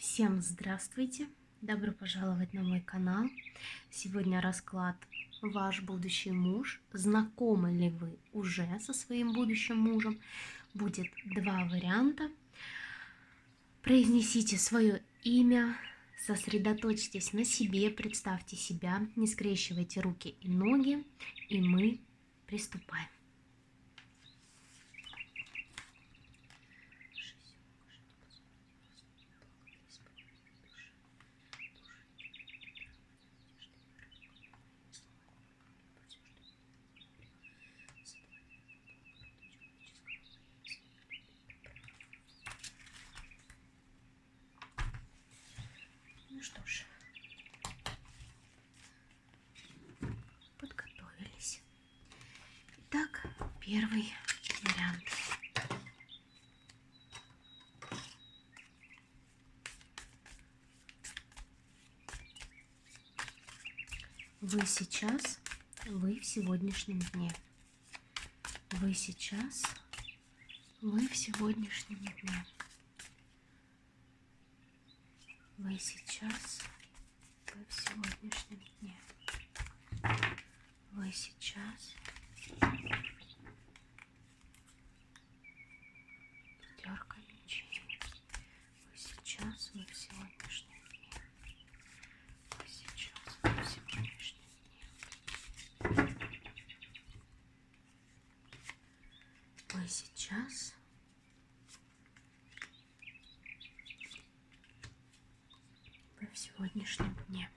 Всем здравствуйте! Добро пожаловать на мой канал. Сегодня расклад «Ваш будущий муж». Знакомы ли вы уже со своим будущим мужем? Будет два варианта. Произнесите свое имя, сосредоточьтесь на себе, представьте себя, не скрещивайте руки и ноги, и мы приступаем. Ну что ж, подготовились. Итак, первый вариант. Вы сейчас, вы в сегодняшнем дне. Вы сейчас, вы в сегодняшнем дне. Вы сейчас, вы в сегодняшнем дне. Вы сейчас. Пятерка мечей. Вы сейчас, вы в сегодняшнем дне. Вы сейчас, вы в сегодняшнем дне. Вы сейчас. Вы в сегодняшнем дне.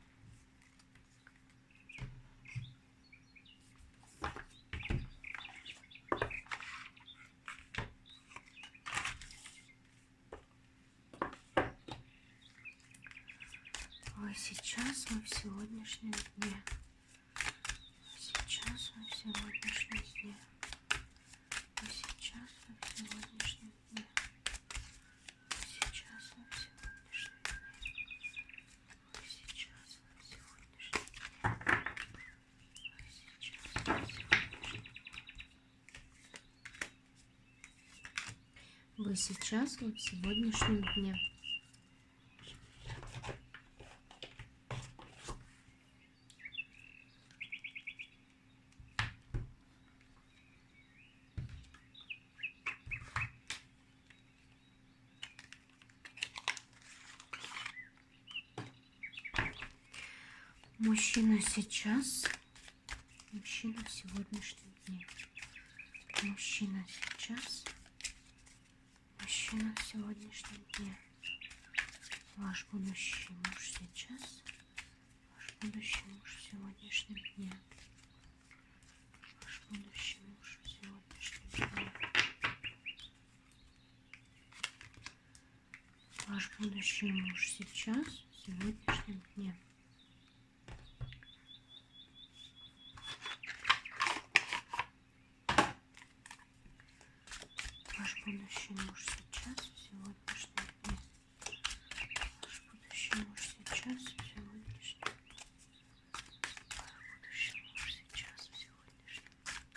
Вы сейчас, вы в сегодняшнем дне. Вы сейчас, вы в сегодняшнем дне. Вы сейчас, вы в сегодняшнем дне. Вы сейчас, вы в сегодняшнем дне. Вы сейчас, вы в сегодняшнем дне. Вы сейчас, вы в сегодняшнем дне. Мужчина сейчас, мужчина в сегодняшнем дне. Мужчина сейчас, мужчина в сегодняшнем дне. Ваш будущий муж сейчас, ваш будущий муж в сегодняшнем дне. Ваш будущий муж в сегодняшнем дне. Ваш будущий муж сейчас, в сегодняшнем дне. Ваш будущий муж сейчас, в сегодняшнем дне. Ваш будущий муж сейчас, в сегодняшнем дне. Ваш будущий муж сейчас, в сегодняшнем дне. Ваш будущий муж сейчас, в сегодняшнем дне.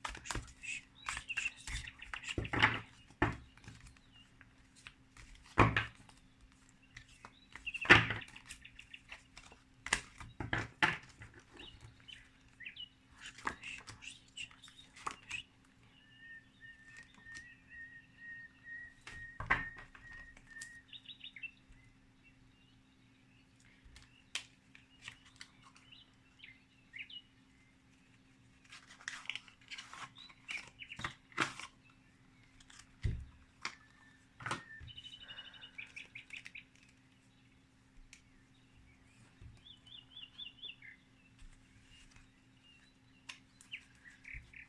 Ваш будущий муж сейчас, в сегодняшнем дне.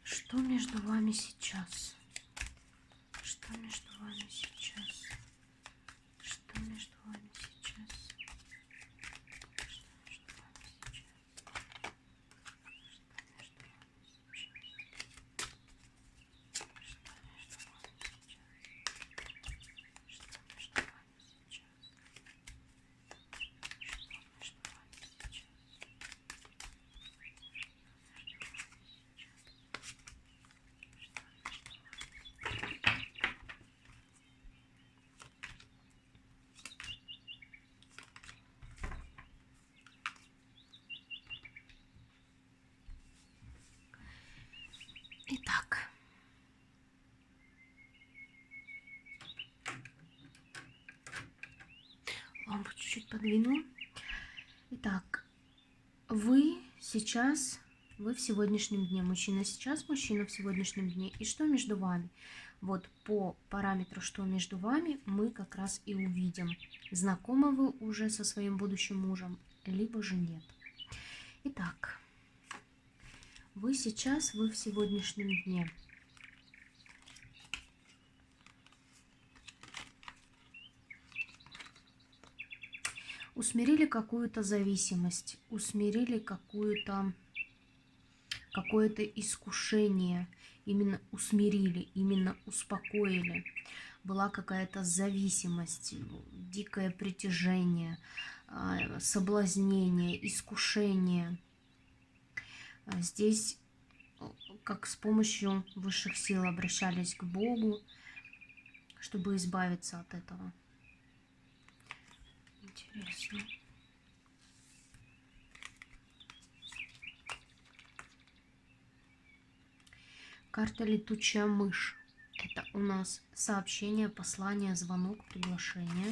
Что между вами сейчас? Что между вами сейчас? Что между вами сейчас? Что между вами сейчас? Что между вами сейчас? Что между вами сейчас? Что между вами сейчас? Что между вами сейчас? лампу чуть-чуть подвину. Итак, вы сейчас, вы в сегодняшнем дне. Мужчина сейчас, мужчина в сегодняшнем дне. И что между вами? Вот по параметру, что между вами, мы как раз и увидим, знакомы вы уже со своим будущим мужем, либо же нет. Итак, вы сейчас, вы в сегодняшнем дне. Усмирили какую-то зависимость, усмирили какое-то искушение, именно усмирили, именно успокоили. Была какая-то зависимость, дикое притяжение, соблазнение, искушение. Здесь как с помощью высших сил обращались к Богу, чтобы избавиться от этого. Интересно. Карта «Летучая мышь». Это у нас сообщение, послание, звонок, приглашение.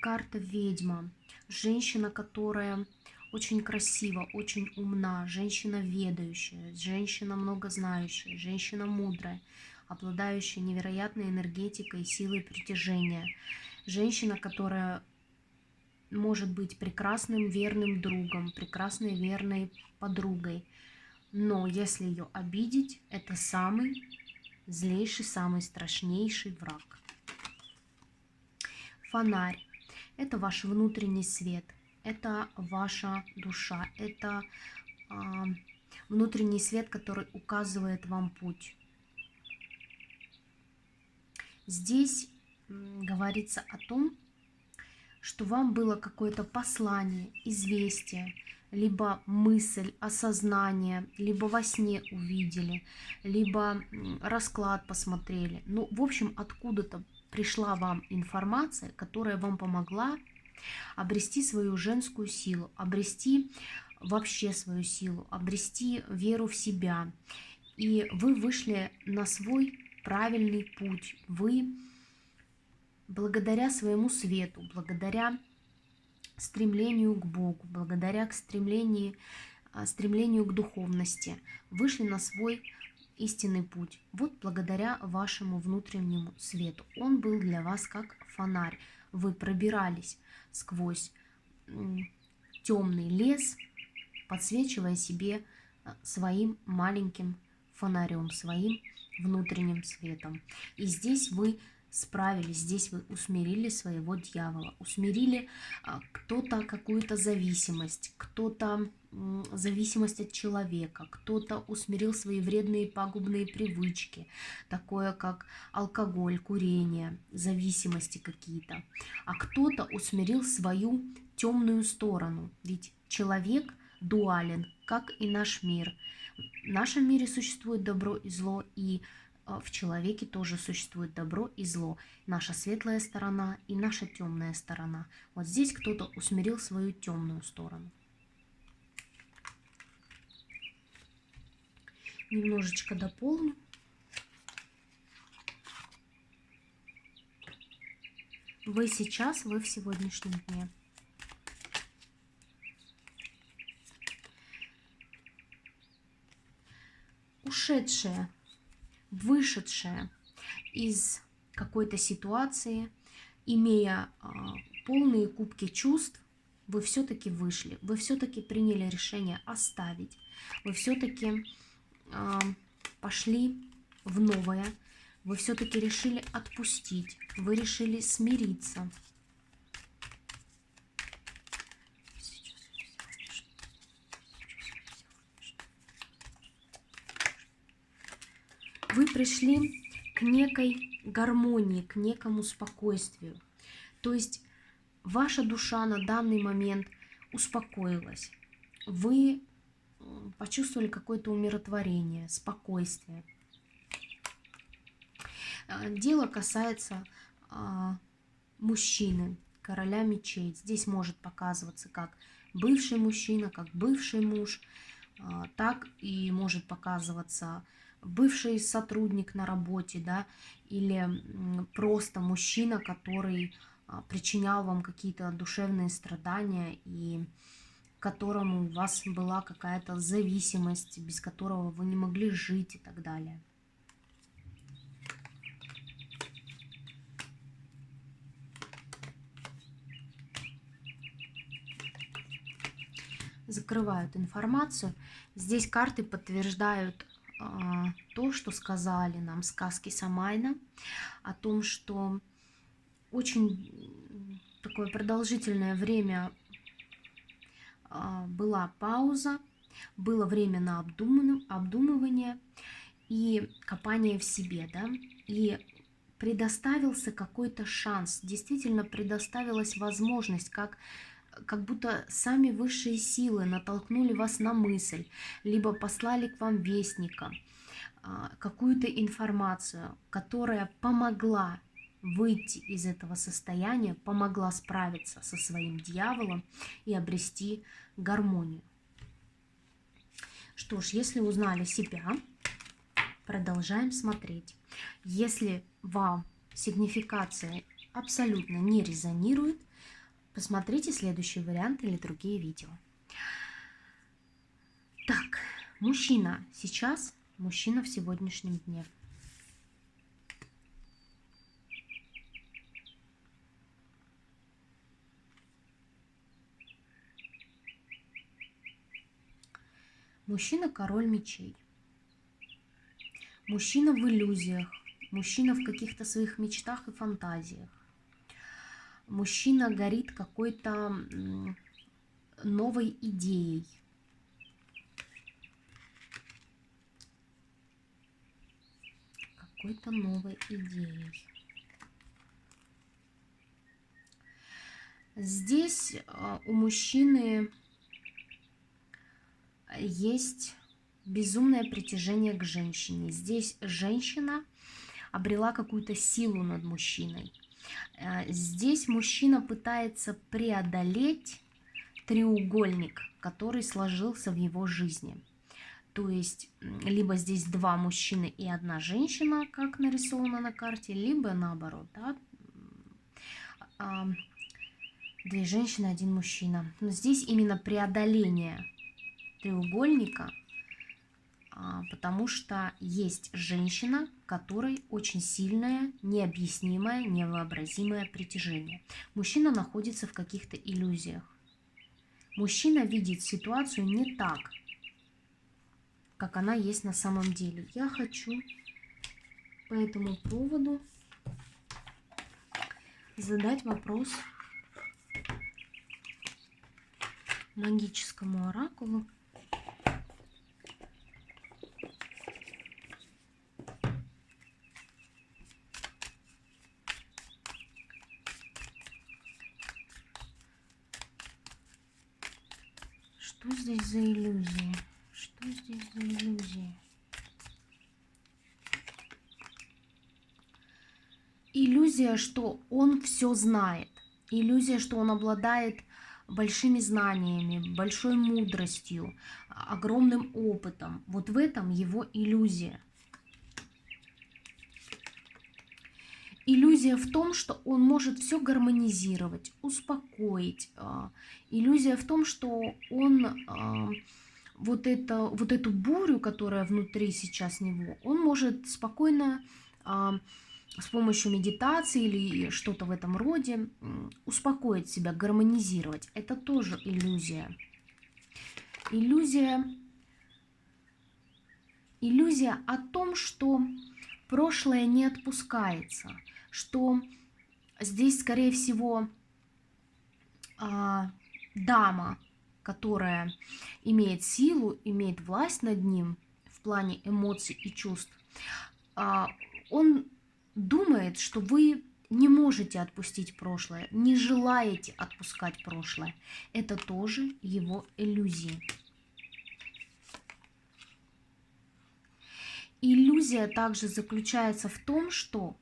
Карта «Ведьма». Женщина, которая очень красива, очень умна, женщина ведающая, женщина многознающая, женщина мудрая, обладающая невероятной энергетикой и силой притяжения. Женщина, которая может быть прекрасным верным другом, прекрасной верной подругой. Но если ее обидеть, это самый злейший, самый страшнейший враг. Фонарь – это ваш внутренний свет, это ваша душа, это внутренний свет, который указывает вам путь. Здесь говорится о том, что вам было какое-то послание, известие, либо мысль, осознание, либо во сне увидели, либо расклад посмотрели. Ну, в общем, откуда-то пришла вам информация, которая вам помогла обрести свою женскую силу, обрести вообще свою силу, обрести веру в себя. И вы вышли на свой правильный путь. Вы благодаря своему свету, благодаря стремлению к Богу, благодаря стремлению к духовности, вышли на свой истинный путь. Вот благодаря вашему внутреннему свету. Он был для вас как фонарь. Вы пробирались сквозь темный лес, подсвечивая себе своим маленьким фонарем, своим внутренним светом. И здесь вы справились, здесь вы усмирили своего дьявола, усмирили кто-то какую-то зависимость, кто-то зависимость от человека, кто-то усмирил свои вредные пагубные привычки, такое как алкоголь, курение, зависимости какие-то, а кто-то усмирил свою темную сторону, ведь человек дуален, как и наш мир. В нашем мире существует добро и зло, и в человеке тоже существует добро и зло. Наша светлая сторона и наша темная сторона. Вот здесь кто-то усмирил свою темную сторону. Немножечко дополню. Вы сейчас, вы в сегодняшнем дне. Ушедшая, вышедшая из какой-то ситуации, имея полные кубки чувств, вы все-таки вышли, вы все-таки приняли решение оставить, вы все-таки пошли в новое, вы все-таки решили отпустить, вы решили смириться. Вы пришли к некой гармонии, к некому спокойствию. То есть ваша душа на данный момент успокоилась. Вы почувствовали какое-то умиротворение, спокойствие. Дело касается мужчины, короля мечей. Здесь может показываться как бывший мужчина, как бывший муж, так и может показываться бывший сотрудник на работе, да, или просто мужчина, который причинял вам какие-то душевные страдания и к которому у вас была какая-то зависимость, без которого вы не могли жить и так далее. Закрывают информацию. Здесь карты подтверждают то, что сказали нам сказки Самайна, о том, что очень такое продолжительное время была пауза, было время на обдумывание и копание в себе, да, и предоставился какой-то шанс, действительно предоставилась возможность, как будто сами высшие силы натолкнули вас на мысль, либо послали к вам вестника, какую-то информацию, которая помогла выйти из этого состояния, помогла справиться со своим дьяволом и обрести гармонию. Что ж, если узнали себя, продолжаем смотреть. Если вам сигнификация абсолютно не резонирует, посмотрите следующий вариант или другие видео. Так, мужчина сейчас, мужчина в сегодняшнем дне. Мужчина король мечей. Мужчина в иллюзиях. Мужчина в каких-то своих мечтах и фантазиях. Мужчина горит какой-то новой идеей. Какой-то новой идеей. Здесь у мужчины есть безумное притяжение к женщине. Здесь женщина обрела какую-то силу над мужчиной. Здесь мужчина пытается преодолеть треугольник, который сложился в его жизни. То есть, либо здесь два мужчины и одна женщина, как нарисовано на карте, либо наоборот, да? Две женщины, один мужчина. Но здесь именно преодоление треугольника, потому что есть женщина, которой очень сильное, необъяснимое, невообразимое притяжение. Мужчина находится в каких-то иллюзиях. Мужчина видит ситуацию не так, как она есть на самом деле. Я хочу по этому поводу задать вопрос магическому оракулу. Что здесь за иллюзии? Что здесь за иллюзии? Иллюзия, что он все знает. Иллюзия, что он обладает большими знаниями, большой мудростью, огромным опытом. Вот в этом его иллюзия. Иллюзия в том, что он может все гармонизировать, успокоить. Иллюзия в том, что он вот эту бурю, которая внутри сейчас него, он может спокойно с помощью медитации или что-то в этом роде успокоить себя, гармонизировать. Это тоже иллюзия. Иллюзия о том, что прошлое не отпускается, что здесь, скорее всего, дама, которая имеет силу, имеет власть над ним в плане эмоций и чувств, он думает, что вы не можете отпустить прошлое, не желаете отпускать прошлое. Это тоже его иллюзии. Иллюзия также заключается в том, что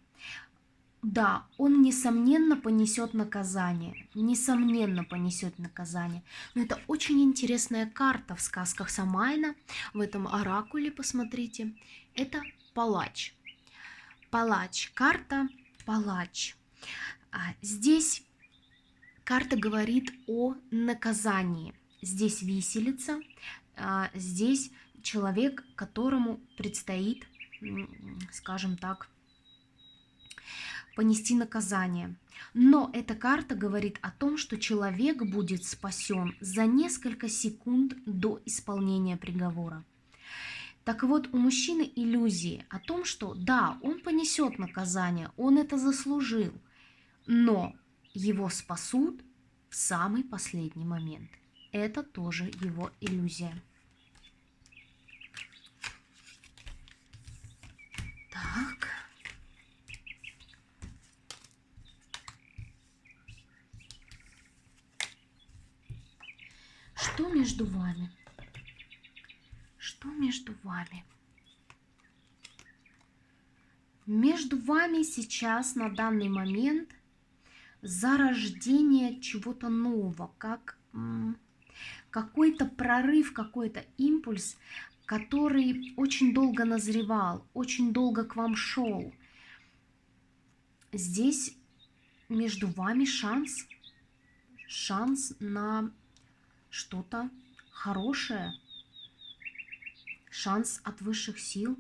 да, он несомненно понесет наказание, несомненно понесет наказание. Но это очень интересная карта в сказках Самайна, в этом оракуле, посмотрите. Это палач. Палач, карта палач. Здесь карта говорит о наказании. Здесь виселица, здесь человек, которому предстоит, скажем так, понести наказание. Но эта карта говорит о том, что человек будет спасен за несколько секунд до исполнения приговора. Так вот, у мужчины иллюзии о том, что да, он понесет наказание, он это заслужил, но его спасут в самый последний момент. Это тоже его иллюзия. Так. Что между вами? Что между вами? Между вами сейчас на данный момент зарождение чего-то нового, как какой-то прорыв, какой-то импульс, который очень долго назревал, очень долго к вам шел. Здесь между вами шанс на что-то хорошее, шанс от высших сил.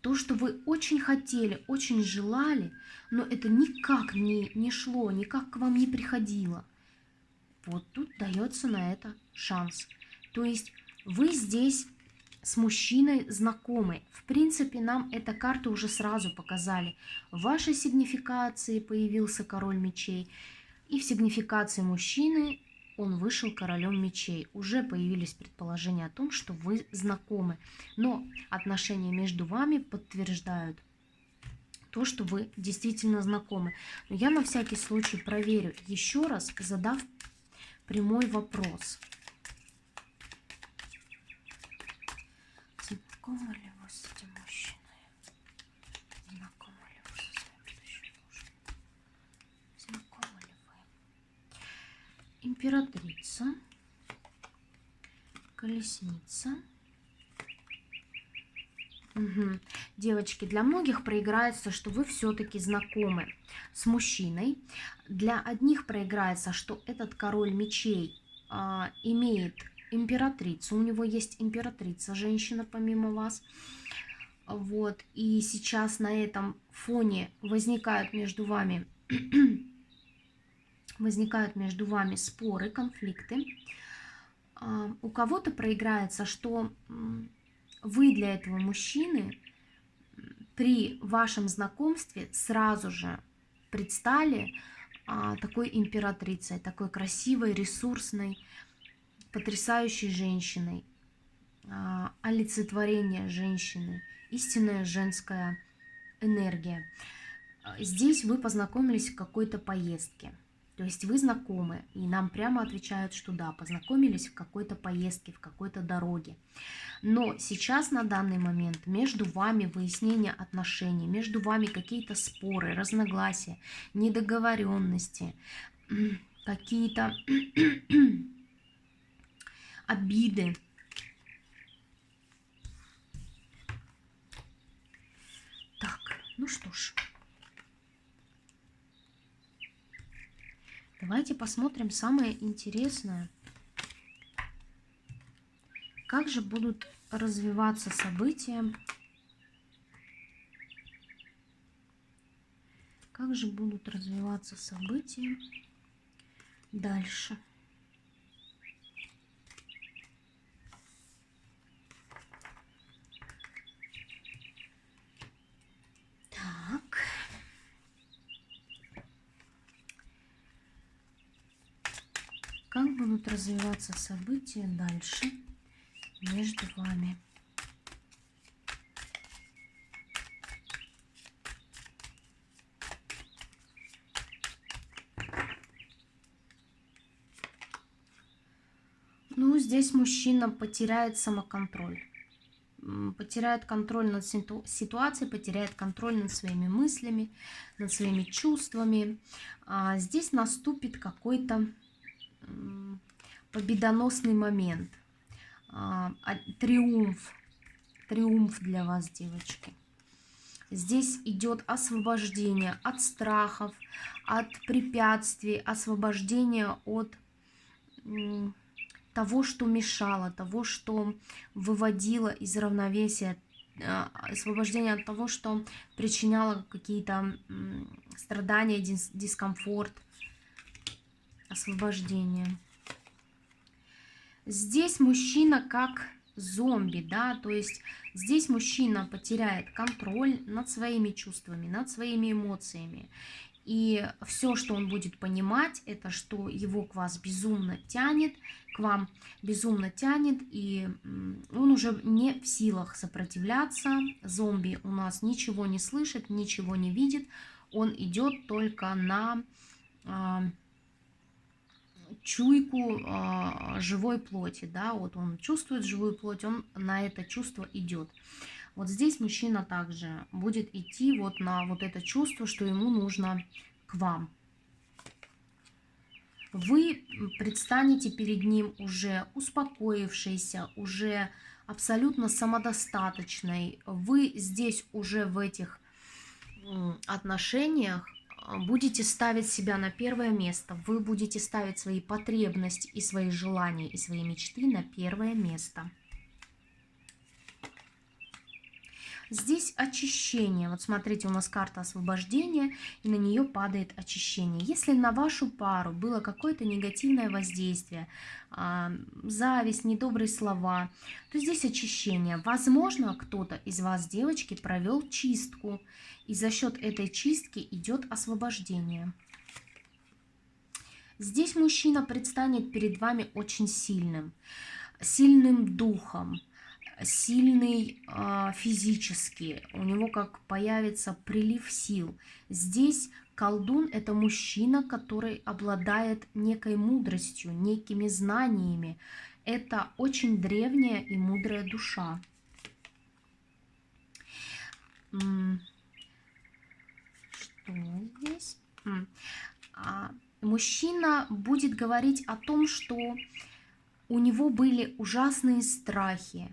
То, что вы очень хотели, очень желали, но это никак не шло, никак к вам не приходило. Вот тут дается на это шанс. То есть вы здесь с мужчиной знакомы. В принципе, нам эта карта уже сразу показали. В вашей сигнификации появился король мечей, и в сигнификации мужчины он вышел королем мечей. Уже появились предположения о том, что вы знакомы. Но отношения между вами подтверждают то, что вы действительно знакомы. Но я на всякий случай проверю еще раз, задав прямой вопрос. Знакомы ли вы с этим мужчиной? Знакомы ли вы со своим будущим мужем? Знакомы ли вы? Императрица, колесница. Угу. Девочки, для многих проиграется, что вы все-таки знакомы с мужчиной. Для одних проиграется, что этот король мечей имеет императрицу. У него есть императрица, женщина помимо вас. Вот. И сейчас на этом фоне возникают между вами споры, конфликты. У кого-то проиграется, что вы для этого мужчины при вашем знакомстве сразу же предстали такой императрицей, такой красивой, ресурсной, потрясающей женщиной, олицетворение женщины, истинная женская энергия. Здесь вы познакомились в какой-то поездке. То есть вы знакомы, и нам прямо отвечают, что да, познакомились в какой-то поездке, в какой-то дороге. Но сейчас, на данный момент, между вами выяснение отношений, между вами какие-то споры, разногласия, недоговоренности, какие-то обиды. Так, ну что ж. Давайте посмотрим самое интересное. Как же будут развиваться события? Как же будут развиваться события дальше? Так. Как будут развиваться события дальше между вами? Ну, здесь мужчина потеряет самоконтроль. Потеряет контроль над ситуацией, потеряет контроль над своими мыслями, над своими чувствами. Здесь наступит какой-то победоносный момент. Триумф для вас, девочки. Здесь идет освобождение от страхов, от препятствий, освобождение от того, что мешало, того, что выводило из равновесия, освобождение от того, что причиняло какие-то страдания, дискомфорт, освобождение. Здесь мужчина как зомби, да, то есть здесь мужчина потеряет контроль над своими чувствами, над своими эмоциями. И все, что он будет понимать, это что его к вас безумно тянет, к вам безумно тянет, и он уже не в силах сопротивляться. Зомби у нас ничего не слышит, ничего не видит, он идет только на чуйку живой плоти, да, вот он чувствует живую плоть, он на это чувство идет. Вот здесь мужчина также будет идти вот на вот это чувство, что ему нужно к вам. Вы предстанете перед ним уже успокоившейся, уже абсолютно самодостаточной. Вы здесь уже в этих отношениях будете ставить себя на первое место. Вы будете ставить свои потребности и свои желания и свои мечты на первое место. Здесь очищение. Вот смотрите, у нас карта освобождения, и на нее падает очищение. Если на вашу пару было какое-то негативное воздействие, зависть, недобрые слова, то здесь очищение. Возможно, кто-то из вас, девочки, провел чистку, и за счет этой чистки идет освобождение. Здесь мужчина предстанет перед вами очень сильным духом, сильный физически, у него как появится прилив сил. Здесь колдун – это мужчина, который обладает некой мудростью, некими знаниями. Это очень древняя и мудрая душа. Что здесь? Мужчина будет говорить о том, что у него были ужасные страхи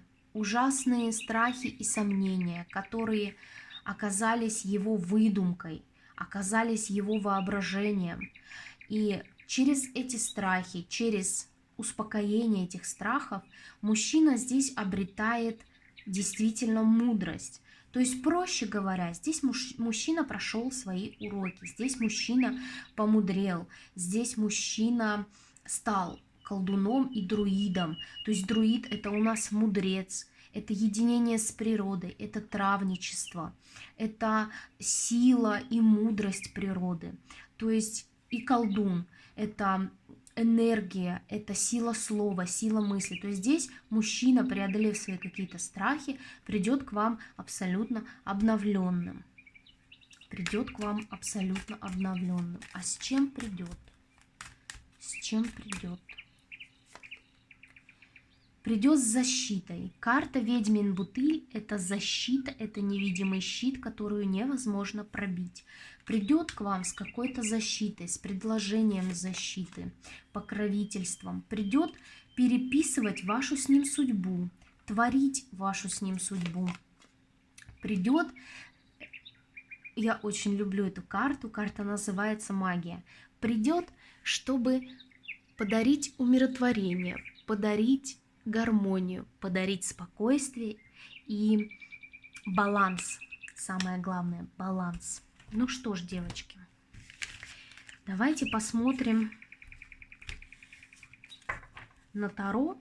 и сомнения, которые оказались его выдумкой, оказались его воображением. И через эти страхи, через успокоение этих страхов, мужчина здесь обретает действительно мудрость. То есть, проще говоря, здесь мужчина прошел свои уроки, здесь мужчина помудрел, здесь мужчина стал колдуном и друидом. То есть друид – это у нас мудрец, это единение с природой, это травничество, это сила и мудрость природы. То есть и колдун – это энергия, это сила слова, сила мысли. То есть здесь мужчина, преодолев свои какие-то страхи, придет к вам абсолютно обновленным. Придет к вам абсолютно обновленным. А с чем придет? С чем придет? Придет с защитой. Карта Ведьмин бутыль – это защита, это невидимый щит, которую невозможно пробить. Придет к вам с какой-то защитой, с предложением защиты, покровительством. Придет переписывать вашу с ним судьбу, творить вашу с ним судьбу. Придет, я очень люблю эту карту, карта называется «Магия». Придет, чтобы подарить умиротворение, подарить гармонию, подарить спокойствие и баланс. Самое главное – баланс. Ну что ж, девочки, давайте посмотрим на Таро.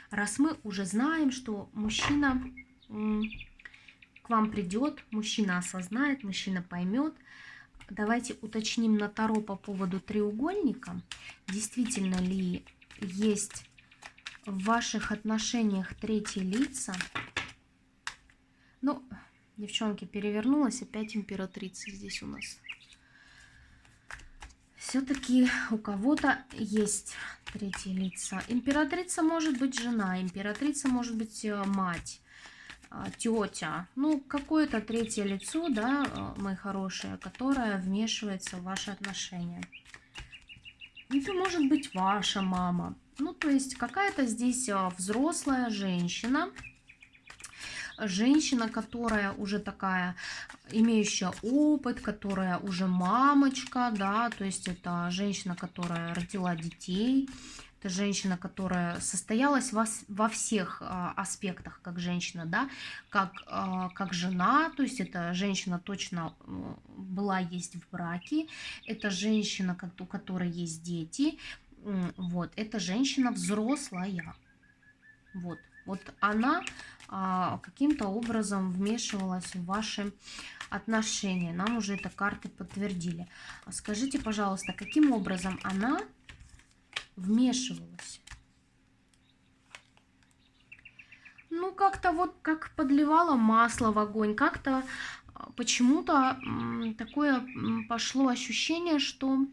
Раз мы уже знаем, что мужчина к вам придет, мужчина осознает, мужчина поймет. Давайте уточним на Таро по поводу треугольника. Действительно ли есть в ваших отношениях третьи лица? Ну, девчонки, перевернулась опять императрица здесь у нас. Все-таки у кого-то есть третьи лица. Императрица может быть жена, императрица может быть мать, тетя. Ну, какое-то третье лицо, да, мои хорошие, которое вмешивается в ваши отношения. Это может быть ваша мама. Ну, то есть какая-то здесь взрослая женщина, женщина, которая уже такая, имеющая опыт, которая уже мамочка, да, то есть это женщина, которая родила детей, это женщина, которая состоялась во всех аспектах как женщина, да, как жена, то есть это женщина точно была, есть в браке, это женщина, у которой есть дети, вот, это женщина взрослая, вот она каким-то образом вмешивалась в ваши отношения. Нам уже это карты подтвердили. Скажите, пожалуйста, каким образом она вмешивалась? Ну, как-то вот как подливала масло в огонь, как-то почему-то такое пошло ощущение, что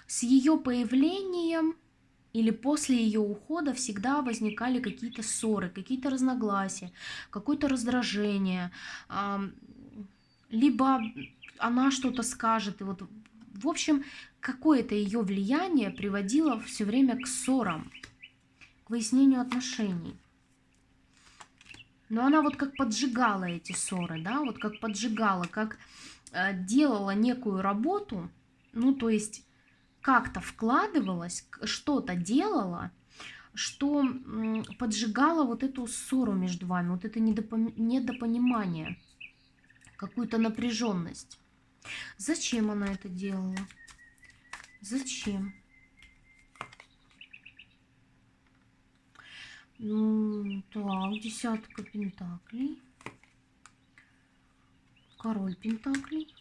с ее появлением или после ее ухода всегда возникали какие-то ссоры, какие-то разногласия, какое-то раздражение, либо она что-то скажет, и вот, в общем, какое-то ее влияние приводило все время к ссорам, к выяснению отношений. Но она вот как поджигала эти ссоры, да, вот как поджигала, как делала некую работу, ну, то есть как-то вкладывалась, что-то делала, что поджигало вот эту ссору между вами, вот это недопонимание, какую-то напряженность. Зачем она это делала? Зачем? Ну, так, десятка пентаклей. Король пентаклей.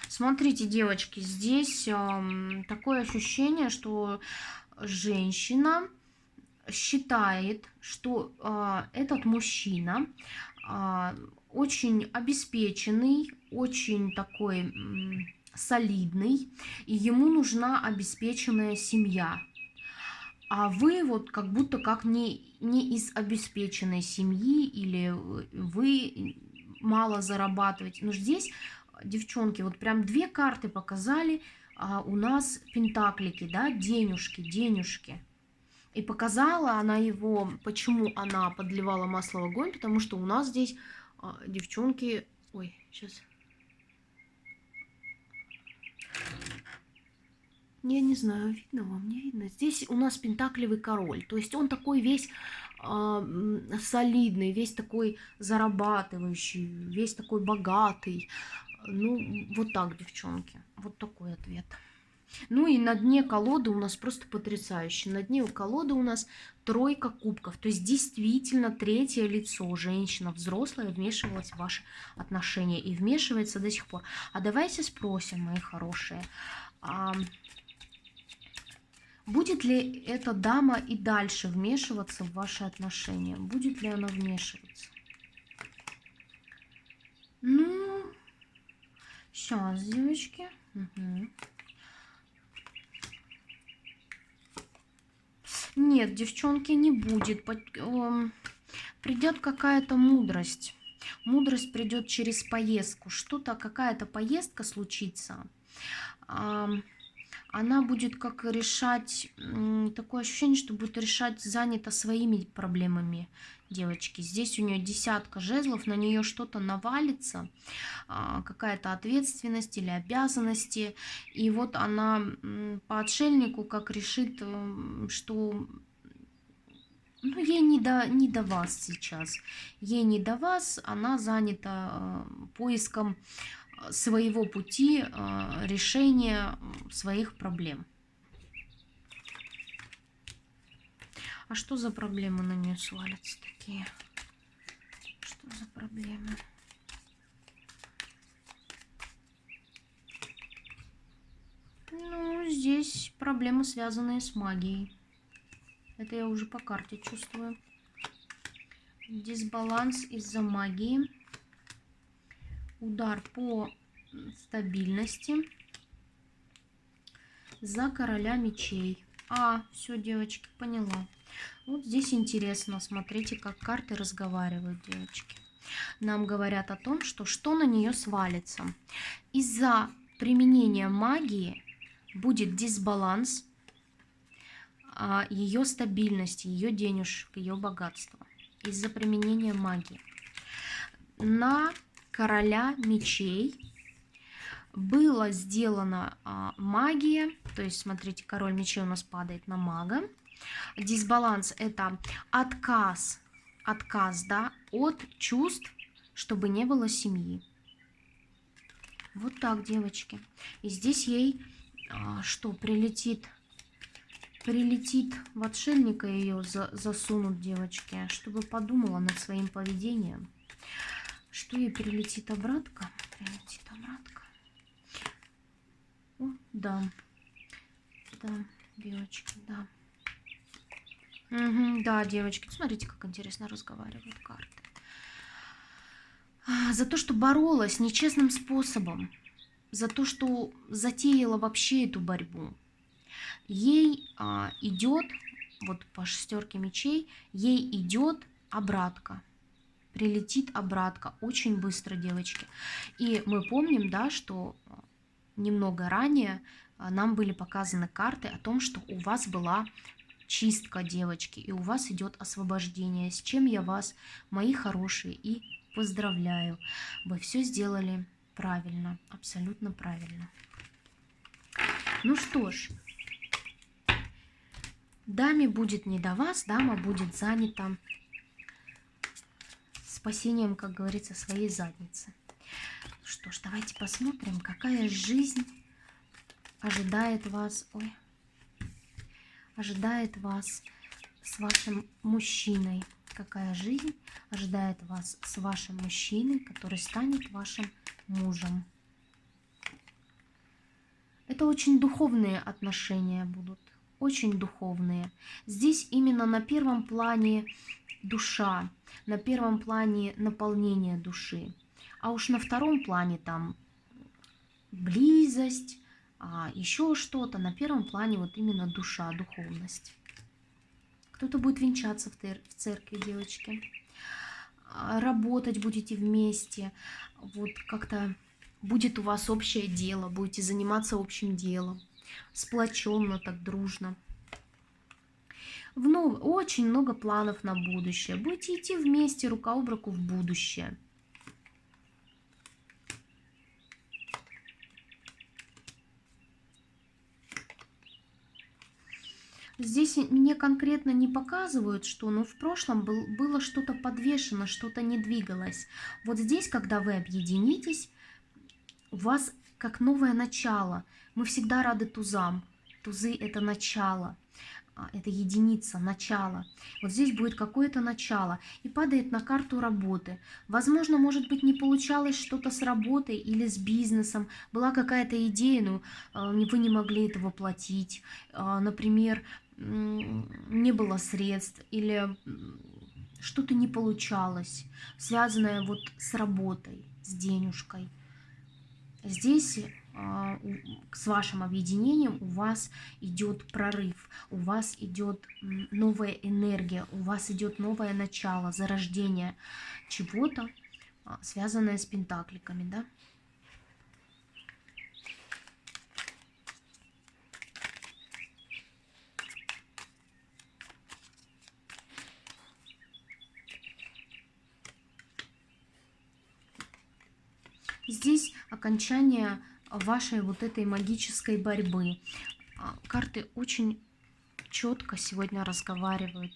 Смотрите, девочки, здесь такое ощущение, что женщина считает, что этот мужчина очень обеспеченный, очень такой солидный, и ему нужна обеспеченная семья. А вы вот как будто как не из обеспеченной семьи, или вы мало зарабатываете. Но здесь, девчонки, вот прям две карты показали у нас пентаклики, да, денежки. И показала она его, почему она подливала масло в огонь, потому что у нас здесь, девчонки... Ой, сейчас... Я не знаю, видно вам, не видно. Здесь у нас пентаклевый король. То есть он такой весь солидный, весь такой зарабатывающий, весь такой богатый. Ну, вот так, девчонки. Вот такой ответ. Ну и на дне колоды у нас просто потрясающе. На дне колоды у нас тройка кубков. То есть действительно третье лицо, женщина взрослая, вмешивалась в ваши отношения и вмешивается до сих пор. А давайте спросим, мои хорошие, будет ли эта дама и дальше вмешиваться в ваши отношения? Будет ли она вмешиваться? Ну, сейчас, девочки. Угу. Нет, девчонки, не будет. Придет какая-то мудрость. Мудрость придет через поездку. Что-то, какая-то поездка случится. Она будет как решать, такое ощущение, что будет решать, занята своими проблемами девочки. Здесь у нее десятка жезлов, на нее что-то навалится, какая-то ответственность или обязанности. И вот она по отшельнику как решит, что ну, ей не до вас сейчас. Ей не до вас, она занята поиском своего пути решения своих проблем. А что за проблемы на нее свалятся такие? Что за проблемы? Ну, здесь проблемы, связанные с магией. Это я уже по карте чувствую. Дисбаланс из-за магии. Удар по стабильности. За короля мечей. Все, девочки, поняла. Вот здесь интересно. Смотрите, как карты разговаривают, девочки. Нам говорят о том, что на нее свалится. Из-за применения магии будет дисбаланс ее стабильности, ее денежек, ее богатства. из-за применения магии. На короля мечей была сделана магия, то есть, смотрите, король мечей у нас падает на мага. Дисбаланс – это отказ, да, от чувств, чтобы не было семьи. Вот так, девочки. И здесь ей что, прилетит в отшельника, ее засунут, девочки, чтобы подумала над своим поведением. Что ей прилетит обратно? О, да. Да, девочки, да. Угу, да, девочки, смотрите, как интересно разговаривают карты. За то, что боролась нечестным способом, за то, что затеяла вообще эту борьбу. Ей идет, вот по шестерке мечей, ей идет обратка. Прилетит обратка очень быстро, девочки. И мы помним, да, что немного ранее нам были показаны карты о том, что у вас была чистка, девочки, и у вас идет освобождение, с чем я вас, мои хорошие, и поздравляю. Вы все сделали правильно, абсолютно правильно. Ну что ж, даме будет не до вас, дама будет занята спасением, как говорится, своей задницы. Что ж, давайте посмотрим, какая жизнь ожидает вас, ожидает вас с вашим мужчиной. Какая жизнь ожидает вас с вашим мужчиной, который станет вашим мужем. Это очень духовные отношения будут, очень духовные. Здесь именно на первом плане душа, на первом плане наполнение души. А уж на втором плане там близость, еще что-то. На первом плане вот именно душа, духовность. Кто-то будет венчаться в церкви, девочки. Работать будете вместе. Вот как-то будет у вас общее дело. Будете заниматься общим делом. Сплоченно, так дружно. Очень много планов на будущее. Будете идти вместе, рука об руку в будущее. Здесь мне конкретно не показывают, что, но в прошлом было что-то подвешено, что-то не двигалось. Вот здесь, когда вы объединитесь, у вас как новое начало. Мы всегда рады тузам. Тузы – это начало, это единица, начало. Вот здесь будет какое-то начало и падает на карту работы. Возможно, может быть, не получалось что-то с работой или с бизнесом. Была какая-то идея, но вы не могли это воплотить. Например, не было средств или что-то не получалось, связанное вот с работой, с денежкой. Здесь с вашим объединением у вас идет прорыв, у вас идет новая энергия, у вас идет новое начало, зарождение чего-то, связанное с пентакликами, да? Здесь окончание вашей вот этой магической борьбы. Карты очень четко сегодня разговаривают,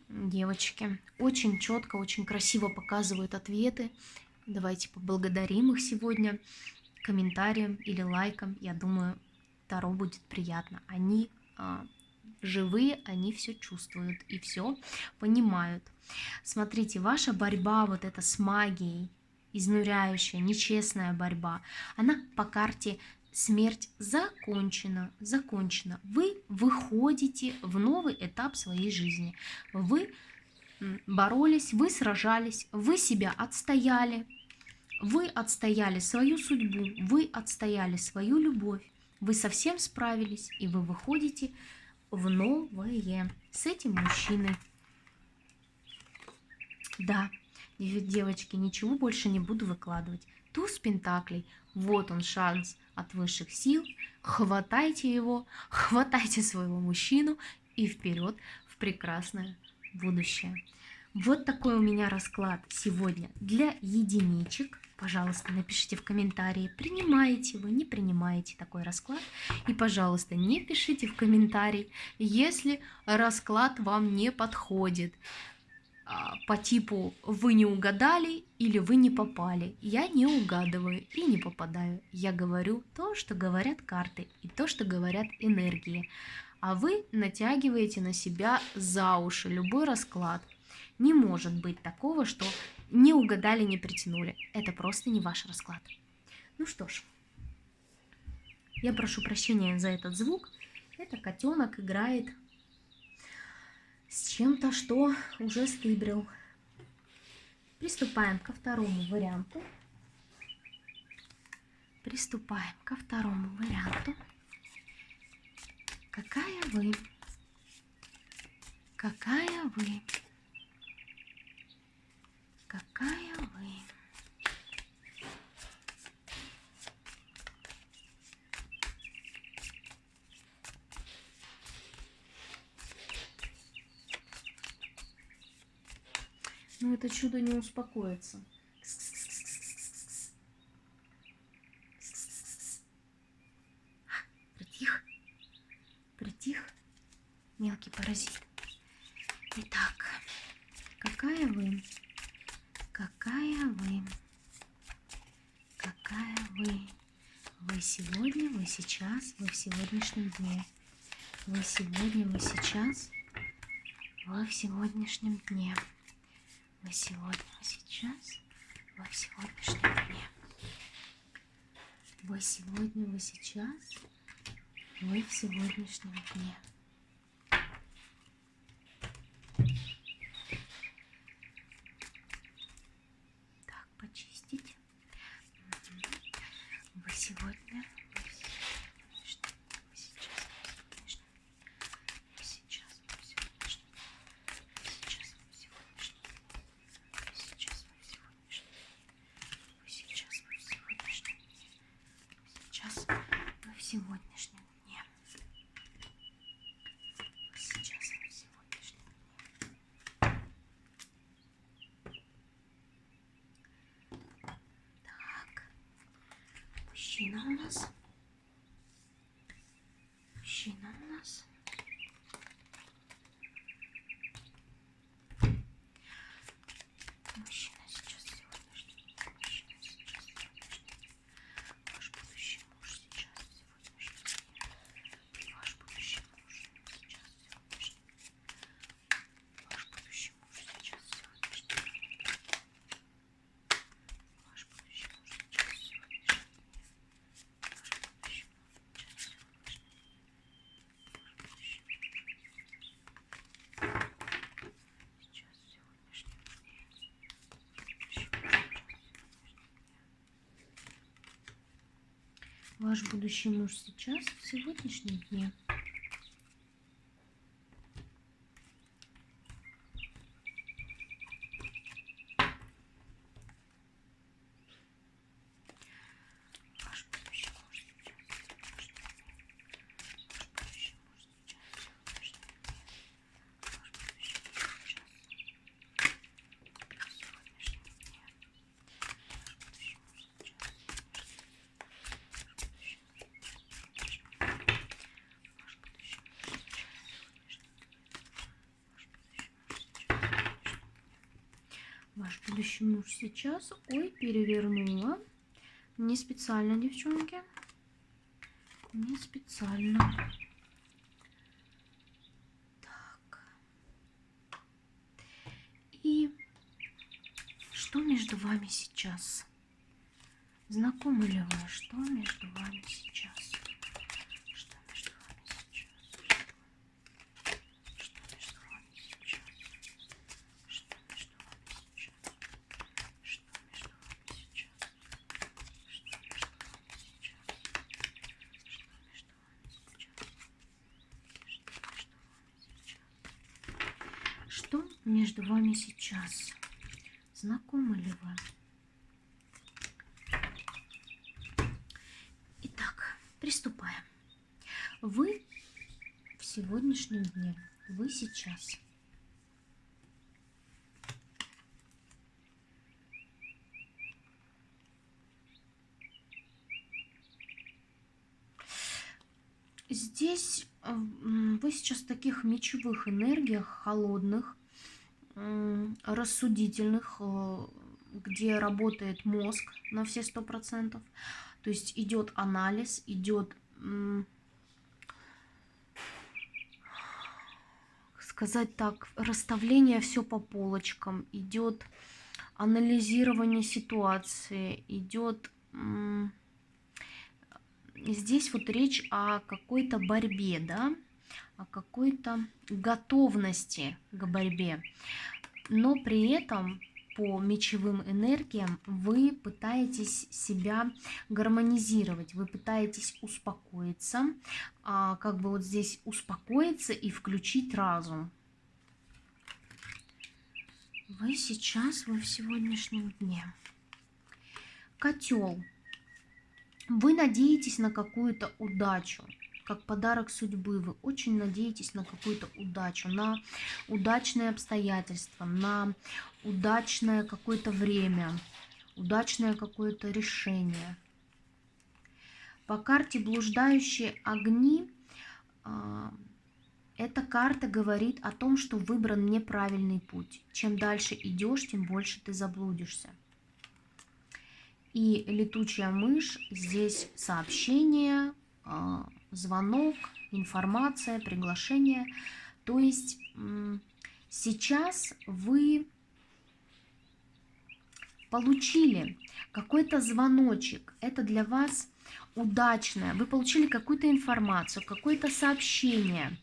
девочки. Очень четко, очень красиво показывают ответы. Давайте поблагодарим их сегодня комментарием или лайком. Я думаю, Таро будет приятно. Они живые, они все чувствуют и все понимают. Смотрите, ваша борьба вот эта с магией, изнуряющая, нечестная борьба, она по карте смерть закончена. Вы выходите в новый этап своей жизни. Вы боролись, вы сражались, вы себя отстояли. Вы отстояли свою судьбу, вы отстояли свою любовь. Вы совсем справились, и вы выходите в новое с этим мужчиной. Да. Девочки, ничего больше не буду выкладывать. Туз пентаклей. Вот он шанс от высших сил. Хватайте его, хватайте своего мужчину и вперед в прекрасное будущее. Вот такой у меня расклад сегодня для единичек. Пожалуйста, напишите в комментарии, принимаете вы, не принимаете такой расклад. И, пожалуйста, не пишите в комментарии, если расклад вам не подходит. По типу «вы не угадали» или «вы не попали». Я не угадываю и не попадаю. Я говорю то, что говорят карты, и то, что говорят энергии. А вы натягиваете на себя за уши любой расклад. Не может быть такого, что не угадали, не притянули. Это просто не ваш расклад. Ну что ж, я прошу прощения за этот звук. Это котенок играет с чем-то, что уже стыбрил. Приступаем ко второму варианту. Приступаем ко второму варианту. Какая вы? Какая вы? Какая вы? Но это чудо не успокоится. Притих. Притих. Мелкий паразит. Итак, какая вы? Какая вы? Какая вы? Вы сегодня, вы сейчас, вы в сегодняшнем дне. Вы сегодня, вы сейчас, вы в сегодняшнем дне. Вы сегодня, вы сейчас, вы в сегодняшнем дне. Вы сегодня, вы сейчас, вы в сегодняшнем дне. Так, почистить. Вы сегодня, вы сейчас, вы сейчас, вы в сегодняшнем дне. Сейчас, вы в сегодняшнем дне. Сейчас, вы в сегодняшнем дне. Сейчас, вы в сегодняшнем дне. Сейчас, вы в сегодняшнем дне. Сейчас, вы в сегодняшнем дне. Так, мужчина у нас. Мужчина у нас. Мужчина сейчас сегодняшний день. Мужчина сейчас сегодняшний день. Ваш будущий муж сейчас сегодняшний день. Ваш будущий муж сейчас сегодняшний день. Ваш будущий муж сейчас сегодняшний день. Ваш будущий муж сейчас сегодняшний день. Ваш будущий муж сейчас сегодняшний день. Ваш будущий муж сейчас в сегодняшнем дне. Ваш будущий муж сейчас в сегодняшнем дне. Ваш будущий муж сейчас в сегодняшнем дне. Ваш будущий муж сейчас в сегодняшнем дне. Ваш будущий муж сейчас в Ваш будущий муж сейчас, ой, перевернула. Не специально, девчонки. Не специально. Так. И что между вами сейчас? Знакомы ли вы? Что между вами сейчас? Что между вами сейчас? Что между вами сейчас? Что между вами сейчас? Что между вами сейчас? Что между вами сейчас? Что между вами сейчас? Знакомы ли вы? Итак, приступаем. Вы в сегодняшнем дне, вы сейчас. здесь вы сейчас в таких мечевых энергиях, холодных, рассудительных, где работает мозг на все 100%. То есть идет анализ, идет, сказать так, расставление все по полочкам, идет анализирование ситуации, идет... Здесь вот речь о какой-то борьбе, да, о какой-то готовности к борьбе. Но при этом по мечевым энергиям вы пытаетесь себя гармонизировать, вы пытаетесь успокоиться, как бы вот здесь успокоиться и включить разум. Вы сейчас, вы в сегодняшнем дне. Котел. Вы надеетесь на какую-то удачу, как подарок судьбы. Вы очень надеетесь на какую-то удачу, на удачные обстоятельства, на удачное какое-то время, удачное какое-то решение. По карте «Блуждающие огни» эта карта говорит о том, что выбран неправильный путь. Чем дальше идешь, тем больше ты заблудишься. И летучая мышь, здесь сообщение, звонок, информация, приглашение. То есть сейчас вы получили какой-то звоночек. Это для вас удачное. Вы получили какую-то информацию, какое-то сообщение,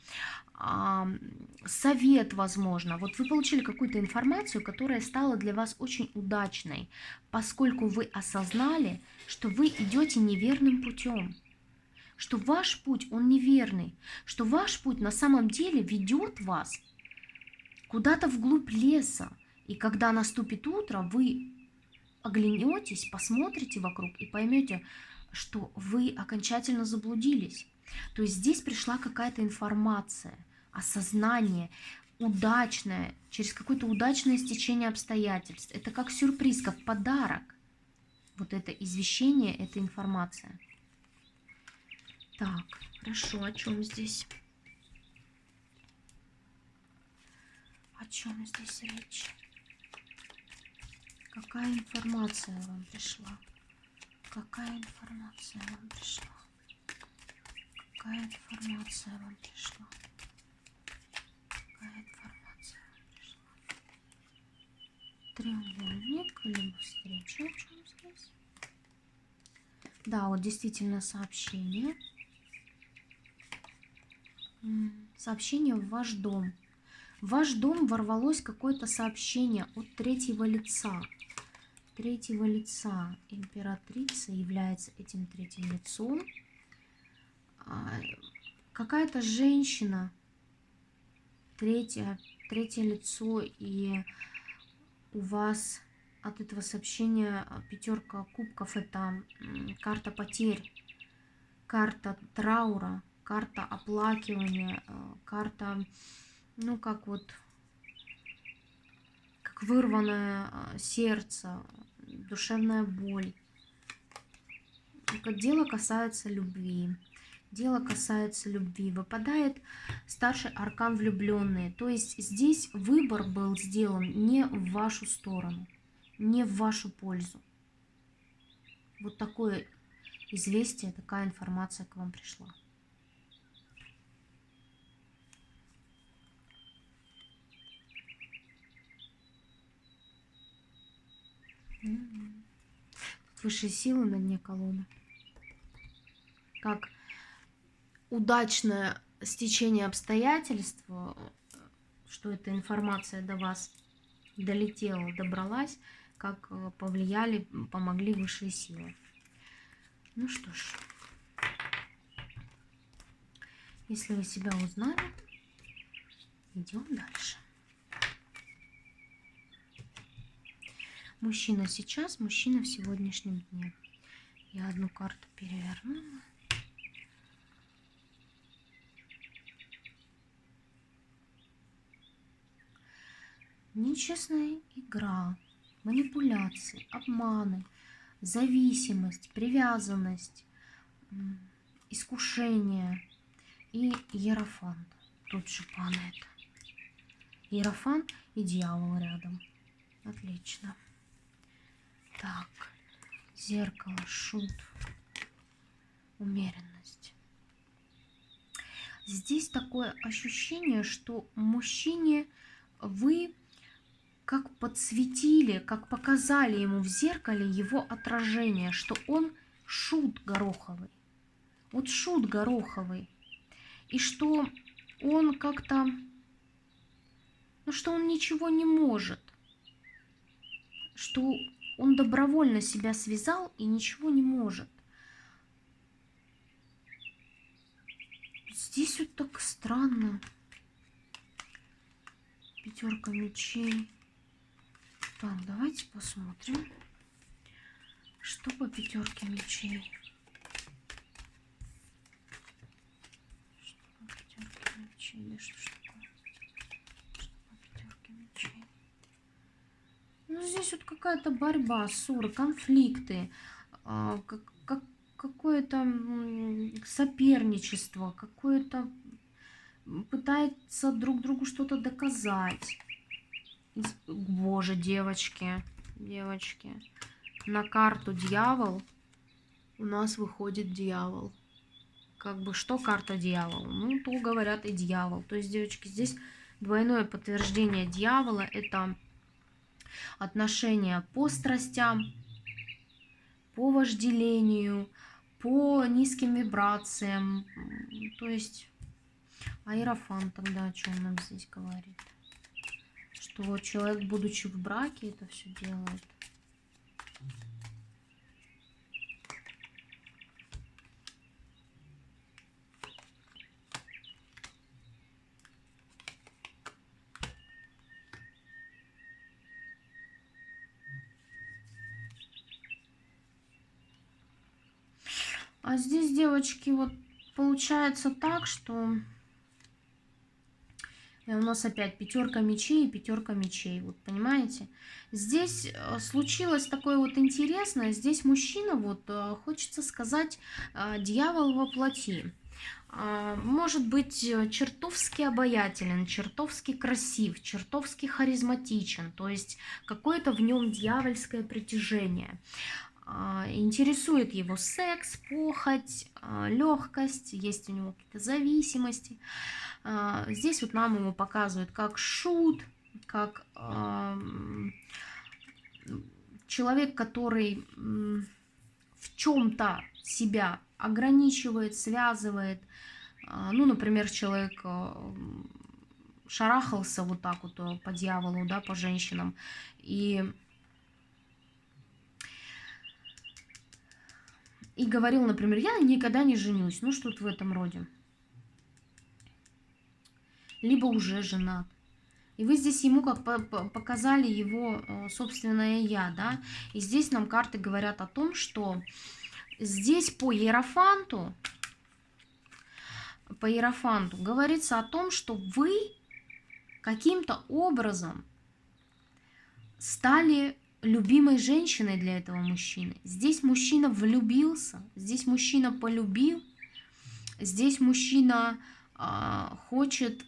совет, возможно. Вот вы получили какую-то информацию, которая стала для вас очень удачной, поскольку вы осознали, что вы идете неверным путем, что ваш путь, он неверный, что ваш путь на самом деле ведет вас куда-то вглубь леса. И когда наступит утро, вы оглянетесь, посмотрите вокруг и поймете, что вы окончательно заблудились. То есть здесь пришла какая-то информация, осознание, удачное, через какое-то удачное стечение обстоятельств. Это как сюрприз, как подарок. Вот это извещение, эта информация. Так, хорошо, о чем здесь? О чем здесь речь? Какая информация вам пришла? Какая информация вам пришла? Какая информация вам пришла? Какая информация вам пришла? Треугольник, либо встреча, о чем здесь? Да, вот действительно сообщение. Сообщение в ваш дом. В ваш дом ворвалось какое-то сообщение от третьего лица. Третьего лица. Императрица является этим третьим лицом. Какая-то женщина, третье лицо, и у вас от этого сообщения пятерка кубков. Это карта потерь, карта траура, карта оплакивания, карта, ну как вот, как вырванное сердце, душевная боль. Дело касается любви. Дело касается любви. Выпадает старший аркан влюбленные. То есть здесь выбор был сделан не в вашу сторону, не в вашу пользу. Вот такое известие, такая информация к вам пришла. Высшие силы на дне колоды. Как удачное стечение обстоятельств, что эта информация до вас долетела, добралась, как повлияли, помогли высшие силы. Ну что ж, если вы себя узнали, идем дальше. Мужчина сейчас, мужчина в сегодняшнем дне. Я одну карту перевернула. Нечестная игра, манипуляции, обманы, зависимость, привязанность, искушение. и Иерофант. Тут же падает. Иерофант и дьявол рядом. Отлично. Так. Зеркало, шут. Умеренность. Здесь такое ощущение, что мужчине вы как подсветили, как показали ему в зеркале его отражение, что он шут гороховый. Вот шут гороховый. И что он как-то, ну что он ничего не может. Что он добровольно себя связал и ничего не может. Здесь вот так странно. Пятерка мечей. Так, давайте посмотрим, что по пятерке мечей. Что по пятерке мечей? Да что ж такое? Что по пятерке мечей? Ну, здесь вот какая-то борьба, ссоры, конфликты, какое-то соперничество, какое-то пытается друг другу что-то доказать. Боже, девочки, на карту дьявол у нас выходит дьявол. Как бы что карта дьявола? Ну, то говорят и дьявол. То есть, девочки, здесь двойное подтверждение дьявола – это отношения по страстям, по вожделению, по низким вибрациям. То есть, Иерофант тогда о чем нам здесь говорит? Что человек, будучи в браке, это все делает. А здесь, девочки, вот получается так, что у нас опять пятерка мечей и пятерка мечей. Вот понимаете? Здесь случилось такое вот интересное. Здесь мужчина, вот хочется сказать, дьявол во плоти. Может быть чертовски обаятелен, чертовски красив, чертовски харизматичен. То есть какое-то в нем дьявольское притяжение. Интересует его секс, похоть, легкость, есть у него какие-то зависимости. Здесь вот нам ему показывают как шут, как человек, который в чем-то себя ограничивает, связывает. Ну, например, человек шарахался вот так вот по дьяволу, да, по женщинам, и говорил, например, я никогда не женюсь, ну что-то в этом роде. Либо уже женат. И вы здесь ему как показали его собственное я, да. И здесь нам карты говорят о том, что здесь по Иерофанту говорится о том, что вы каким-то образом стали любимой женщиной для этого мужчины. Здесь мужчина влюбился, здесь мужчина полюбил, здесь мужчина хочет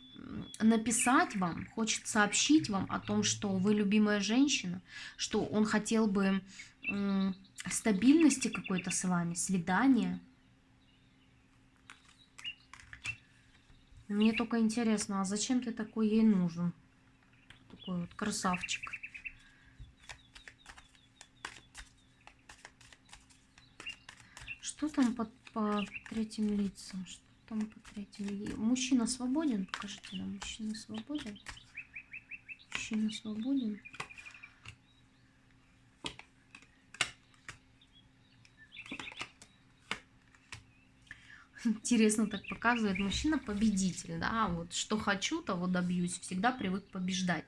написать вам, хочет сообщить вам о том, что вы любимая женщина, что он хотел бы стабильности какой-то с вами, свидания. Мне только интересно, а зачем ты такой ей нужен? Такой вот красавчик. Что там по третьим лицам? Что там по третьим? Мужчина свободен? Покажите нам, мужчина свободен? Мужчина свободен? Интересно так показывает. Мужчина победитель, да, вот что хочу, того добьюсь, всегда привык побеждать.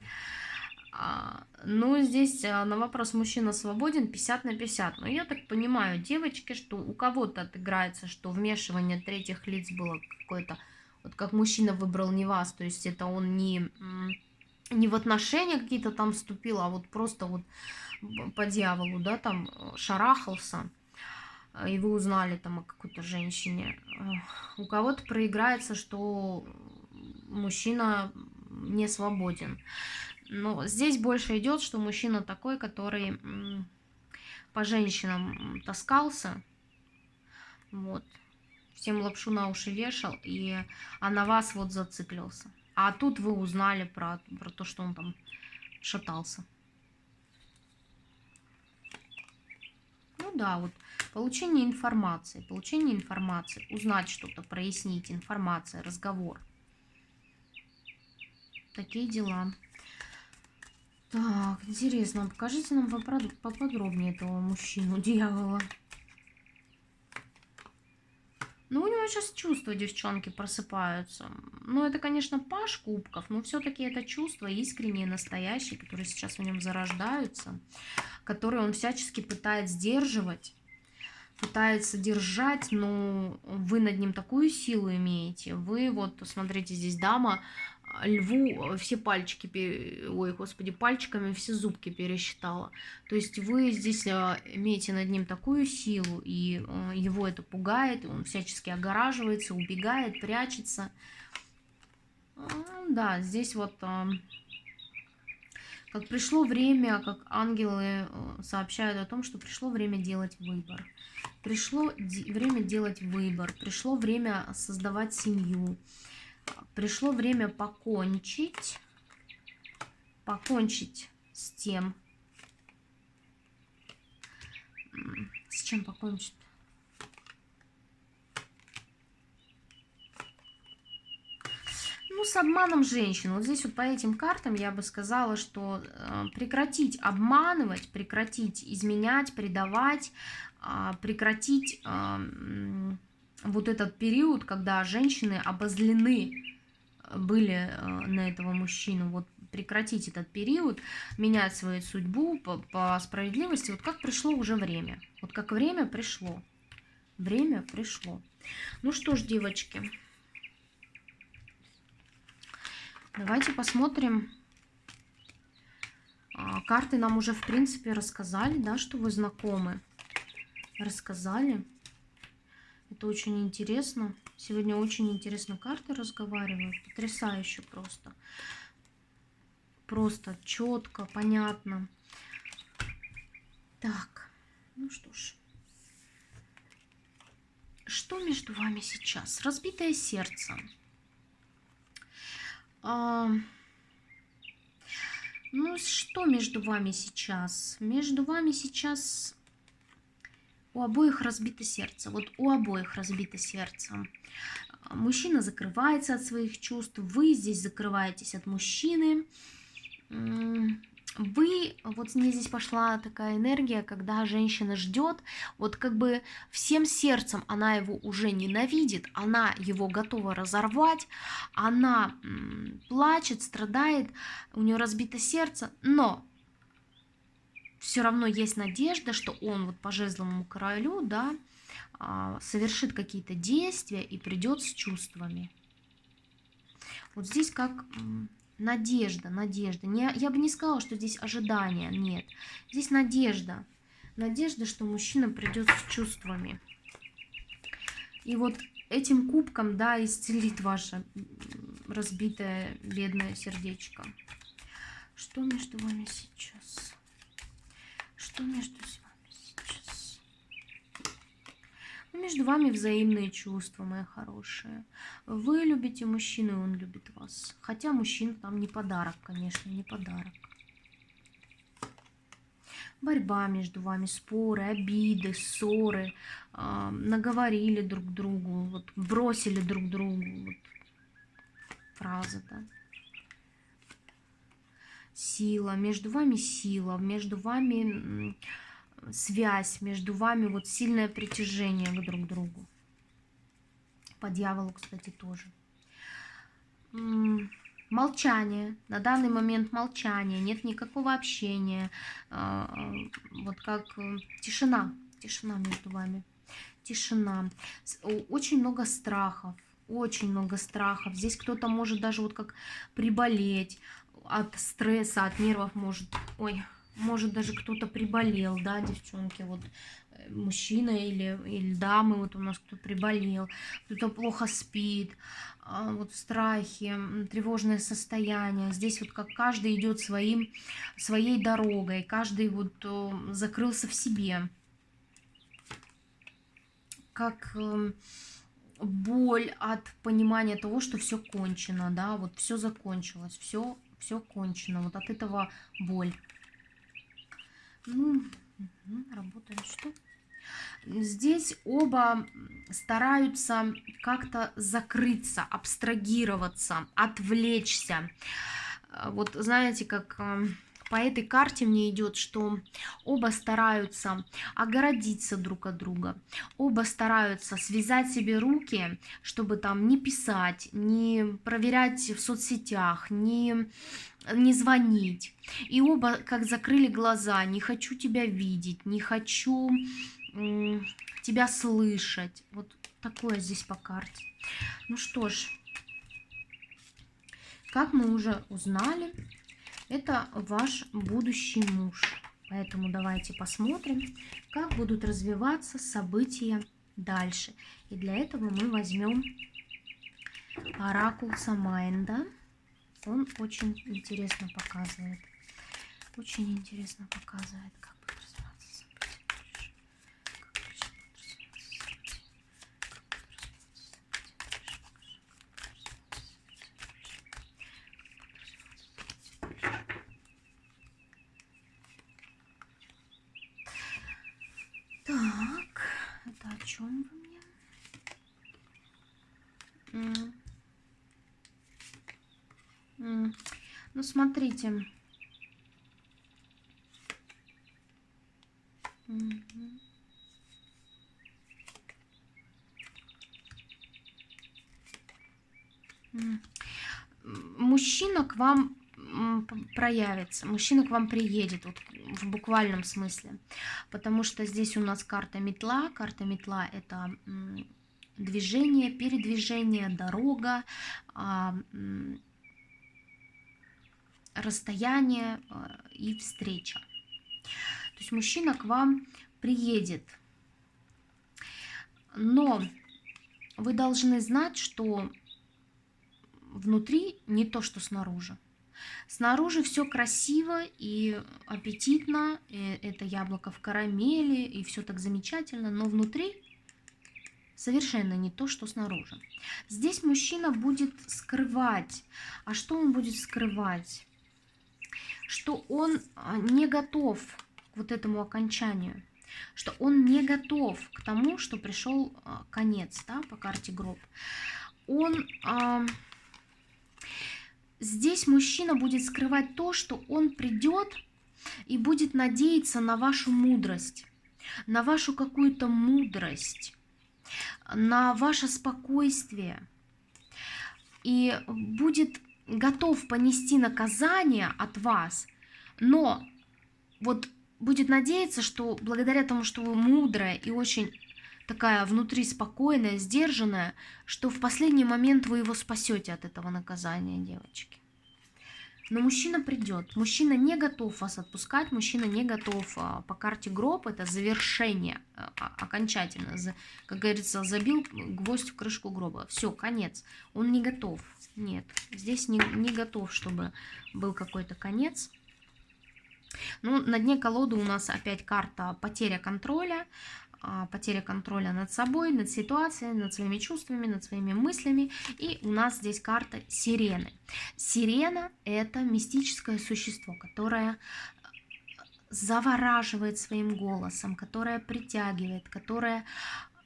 Ну, здесь на вопрос мужчина свободен 50 на 50. Но я так понимаю, девочки, что у кого-то отыграется, что вмешивание третьих лиц было какое-то, вот как мужчина выбрал не вас, то есть это он не в отношения какие-то там вступил, а вот просто вот по дьяволу, да, там шарахался. и вы узнали там о какой-то женщине. У кого-то проиграется, что мужчина не свободен. Но здесь больше идет, что мужчина такой, который по женщинам таскался, вот, всем лапшу на уши вешал, а на вас вот зациклился. А тут вы узнали про то, что он там шатался. Ну да, вот получение информации, узнать что-то, прояснить, информация, разговор. Такие дела. Так, интересно, покажите нам поподробнее этого мужчину, дьявола. Ну, у него сейчас чувства, девчонки, просыпаются. Ну, это, конечно, паж кубков, но все-таки это чувства искренние, настоящие, которые сейчас в нем зарождаются, которые он всячески пытается сдерживать, пытается держать, но вы над ним такую силу имеете. Вы вот, смотрите, здесь дама, льву все пальчики, ой, господи, пальчиками все зубки пересчитала. То есть вы здесь имеете над ним такую силу, и его это пугает, он всячески огораживается, убегает, прячется. Да, здесь вот как пришло время, как ангелы сообщают о том, что пришло время делать выбор. Пришло время делать выбор, пришло время создавать семью. Пришло время покончить с тем, с чем покончить. Ну, с обманом женщин. Вот здесь вот по этим картам я бы сказала, что прекратить обманывать, прекратить изменять, предавать, прекратить вот этот период, когда женщины обозлены были на этого мужчину, вот прекратить этот период, менять свою судьбу по справедливости, вот как пришло уже время, вот как время пришло, Ну что ж, девочки, давайте посмотрим, карты нам уже в принципе рассказали, да, что вы знакомы, рассказали, это очень интересно. Сегодня очень интересно карты разговаривают. Потрясающе просто. Просто четко, понятно. Так, ну что ж. Что между вами сейчас? Разбитое сердце. Ну, что между вами сейчас? Между вами сейчас у обоих разбито сердце. Вот у обоих разбито сердце. Мужчина закрывается от своих чувств, вы здесь закрываетесь от мужчины. Вы, вот мне здесь пошла такая энергия, когда женщина ждет, вот как бы всем сердцем она его уже ненавидит, она его готова разорвать, она плачет, страдает, у нее разбито сердце, но все равно есть надежда, что он вот по жезловому королю, да, совершит какие-то действия и придет с чувствами. Вот здесь как надежда. Я бы не сказала, что здесь ожидание, нет. Здесь надежда. Надежда, что мужчина придет с чувствами. И вот этим кубком, да, исцелит ваше разбитое, бедное сердечко. Что между вами сейчас? Что между вами сейчас? Между вами взаимные чувства, мои хорошие. Вы любите мужчину, и он любит вас. Хотя мужчина там не подарок, конечно, не подарок. Борьба между вами, споры, обиды, ссоры. Наговорили друг другу, вот, бросили друг другу. Вот, фраза, да. Сила, между вами связь, между вами вот сильное притяжение к друг другу. По дьяволу, кстати, тоже. Молчание. На данный момент молчание. Нет никакого общения. Вот как тишина. Тишина между вами. Тишина. Очень много страхов. Очень много страхов. Здесь кто-то может даже вот как приболеть от стресса, от нервов может. Ой, может даже кто-то приболел, да, девчонки. Вот мужчина или дамы, вот у нас кто приболел, кто-то плохо спит, вот в страхе, тревожное состояние. Здесь вот как каждый идет своей дорогой, каждый вот закрылся в себе. Как боль от понимания того, что все кончено, да, вот все закончилось, все кончено, вот от этого боль. Ну, работаем что? Здесь оба стараются как-то закрыться, абстрагироваться, отвлечься. Вот знаете, как по этой карте мне идет, что оба стараются огородиться друг от друга, оба стараются связать себе руки, чтобы там не писать, не проверять в соцсетях, не звонить. И оба как закрыли глаза: не хочу тебя видеть, не хочу тебя слышать. Вот такое здесь по карте. Ну что ж, как мы уже узнали, это ваш будущий муж. Поэтому давайте посмотрим, как будут развиваться события дальше. И для этого мы возьмем оракул Самайнда. Он очень интересно показывает. Очень интересно показывает, как будут развиваться события дальше. Так, это о чем вы мне? Ну, смотрите. Мужчина к вам проявится, мужчина к вам приедет, вот, в буквальном смысле, потому что здесь у нас карта метла. Карта метла — это движение, передвижение, дорога, расстояние и встреча. То есть мужчина к вам приедет, но вы должны знать, что внутри не то, что снаружи. Снаружи все красиво и аппетитно, и это яблоко в карамели, и все так замечательно, но внутри совершенно не то, что снаружи. Здесь мужчина будет скрывать. А что он будет скрывать? Что он не готов к вот этому окончанию, что он не готов к тому, что пришел конец, да, по карте гроб. Здесь мужчина будет скрывать то, что он придет и будет надеяться на вашу мудрость, на вашу какую-то мудрость, на ваше спокойствие, и будет готов понести наказание от вас, но вот будет надеяться, что благодаря тому, что вы мудрая и очень такая внутри спокойная, сдержанная, что в последний момент вы его спасете от этого наказания, девочки. Но мужчина придет. Мужчина не готов вас отпускать, мужчина не готов по карте гроб. Это завершение окончательно. Как говорится, забил гвоздь в крышку гроба. Все, конец. Он не готов. Нет, здесь не готов, чтобы был какой-то конец. Ну, на дне колоды у нас опять карта потеря контроля над собой, над ситуацией, над своими чувствами, над своими мыслями. И у нас здесь карта сирены. Сирена — это мистическое существо, которое завораживает своим голосом, которое притягивает, которое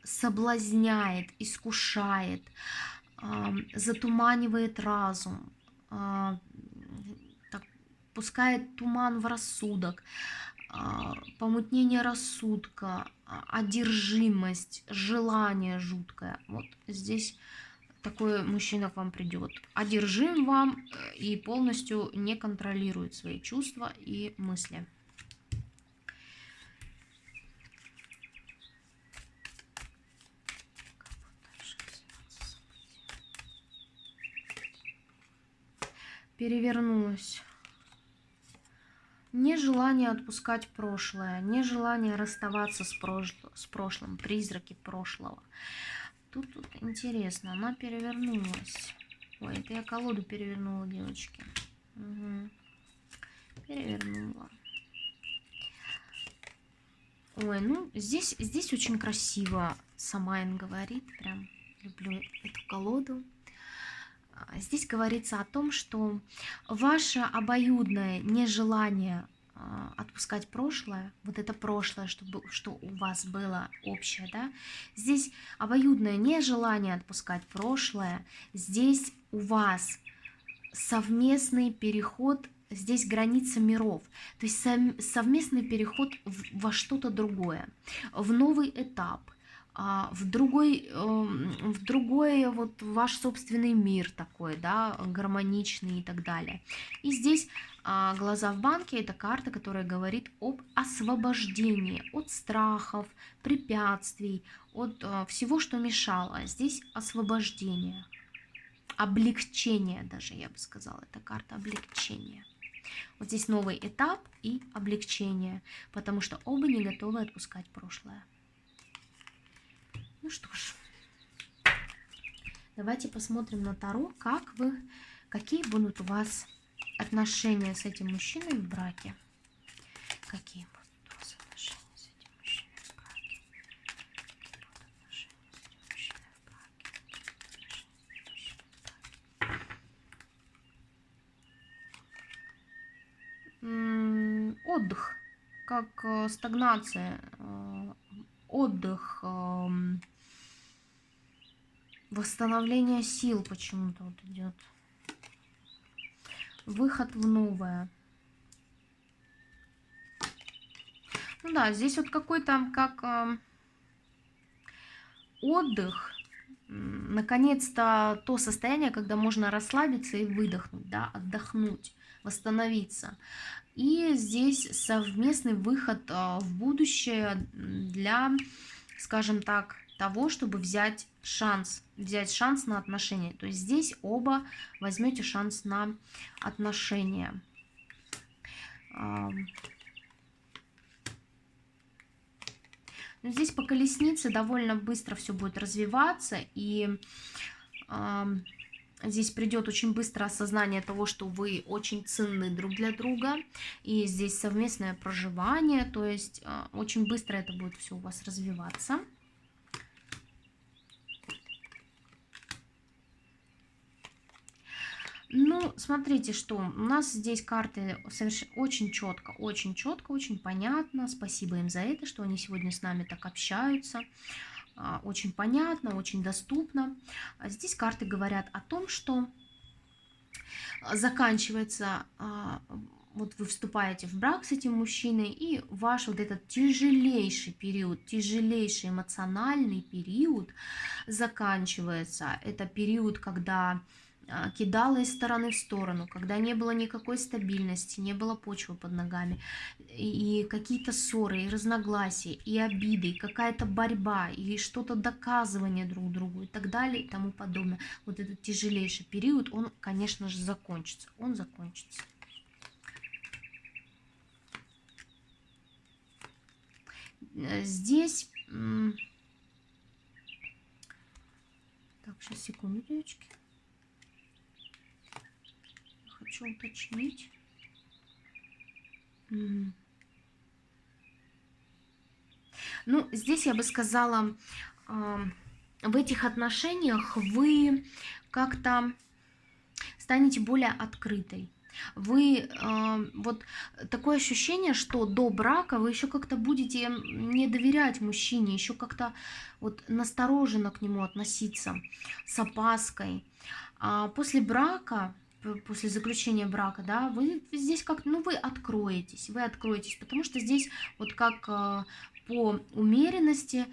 соблазняет, искушает, затуманивает разум, пускает туман в рассудок, помутнение рассудка, одержимость, желание жуткое. Вот здесь такой мужчина к вам придет. Одержим вам и полностью не контролирует свои чувства и мысли. Перевернулась. Нежелание отпускать прошлое, нежелание расставаться с прошлым, призраки прошлого. Тут интересно, она перевернулась. Ой, это я колоду перевернула, девочки. Угу. Перевернула. Ой, ну здесь очень красиво Самайн говорит. Прям люблю эту колоду. Здесь говорится о том, что ваше обоюдное нежелание отпускать прошлое, вот это прошлое, что у вас было общее, да, здесь обоюдное нежелание отпускать прошлое, здесь у вас совместный переход, здесь граница миров, то есть совместный переход во что-то другое, в новый этап, в другой вот ваш собственный мир такой, да, гармоничный и так далее. И здесь глаза в банке — это карта, которая говорит об освобождении от страхов, препятствий, от всего, что мешало. Здесь освобождение, облегчение даже, я бы сказала, это карта облегчения. Вот здесь новый этап и облегчение, потому что оба не готовы отпускать прошлое. Ну что ж, давайте посмотрим на Таро, какие будут у вас отношения с этим мужчиной в браке. Какие будут у вас отношения с этим мужчиной в браке? Какие будут отношения с этим мужчиной в браке? Отдых, как стагнация, отдых, восстановление сил почему-то вот идет. Выход в новое. Ну да, здесь вот какой-то как отдых. Наконец-то то состояние, когда можно расслабиться и выдохнуть, да, отдохнуть, восстановиться. И здесь совместный выход в будущее для, скажем так, того, чтобы взять шанс на отношения. То есть здесь оба возьмете шанс на отношения. Но здесь по колеснице довольно быстро все будет развиваться, и здесь придет очень быстро осознание того, что вы очень ценны друг для друга, и здесь совместное проживание, то есть очень быстро это будет все у вас развиваться. Ну, смотрите, что у нас здесь карты очень четко, очень понятно. Спасибо им за это, что они сегодня с нами так общаются. Очень понятно, очень доступно. Здесь карты говорят о том, что заканчивается, вот вы вступаете в брак с этим мужчиной, и ваш вот этот тяжелейший период, тяжелейший эмоциональный период заканчивается. Это период, когда кидала из стороны в сторону, когда не было никакой стабильности, не было почвы под ногами, и какие-то ссоры, и разногласия, и обиды, и какая-то борьба, и что-то доказывание друг другу, и так далее, и тому подобное. Вот этот тяжелейший период, он, конечно же, закончится. Он закончится. Здесь... Так, сейчас, секунду, девочки. Хочу уточнить. Ну, здесь я бы сказала, в этих отношениях вы как-то станете более открытой. Вы, вот такое ощущение, что до брака вы еще как-то будете не доверять мужчине, еще как-то вот настороженно к нему относиться, с опаской. А после брака, после заключения брака, да, вы здесь как, ну, вы откроетесь, потому что здесь вот как по умеренности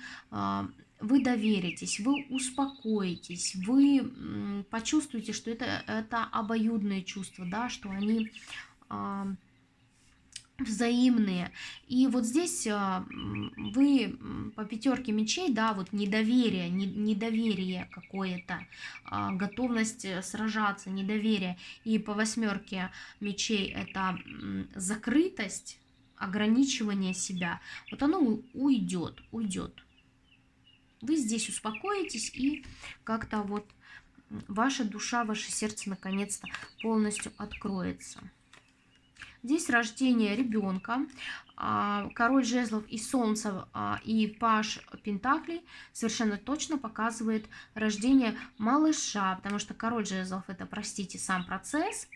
вы доверитесь, вы успокоитесь, вы почувствуете, что это обоюдные чувства, да, что они взаимные. И вот здесь вы по 5 мечей, да, вот недоверие, недоверие какое-то, готовность сражаться, недоверие. И по 8 мечей это закрытость, ограничивание себя. Вот оно уйдет, уйдет. Вы здесь успокоитесь, и как-то вот ваша душа, ваше сердце наконец-то полностью откроется. Здесь рождение ребенка, король жезлов и солнце, и паж пентаклей совершенно точно показывает рождение малыша, потому что король жезлов — это, простите, сам процесс,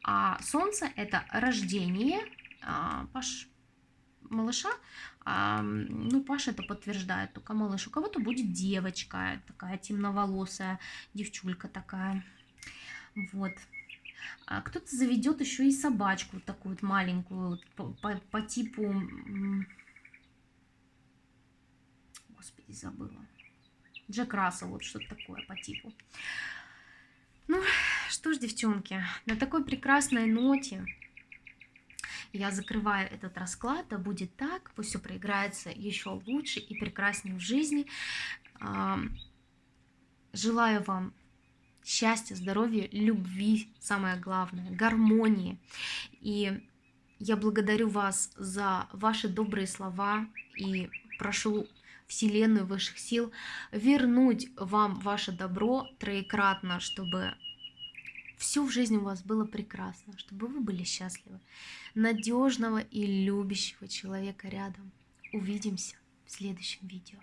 а солнце — это рождение, паж малыша, ну, паж это подтверждает, только малыш. У кого-то будет девочка, такая темноволосая девчулька такая, вот. Кто-то заведет еще и собачку вот такую вот маленькую, по типу... Господи, забыла. Джек Рассел, вот что-то такое по типу. Ну, что ж, девчонки, на такой прекрасной ноте я закрываю этот расклад. Да будет так, пусть все проиграется еще лучше и прекраснее в жизни. Желаю вам счастья, здоровья, любви, самое главное, гармонии. И я благодарю вас за ваши добрые слова и прошу Вселенную, высших сил вернуть вам ваше добро троекратно, чтобы все в жизни у вас было прекрасно, чтобы вы были счастливы. Надежного и любящего человека рядом. Увидимся в следующем видео.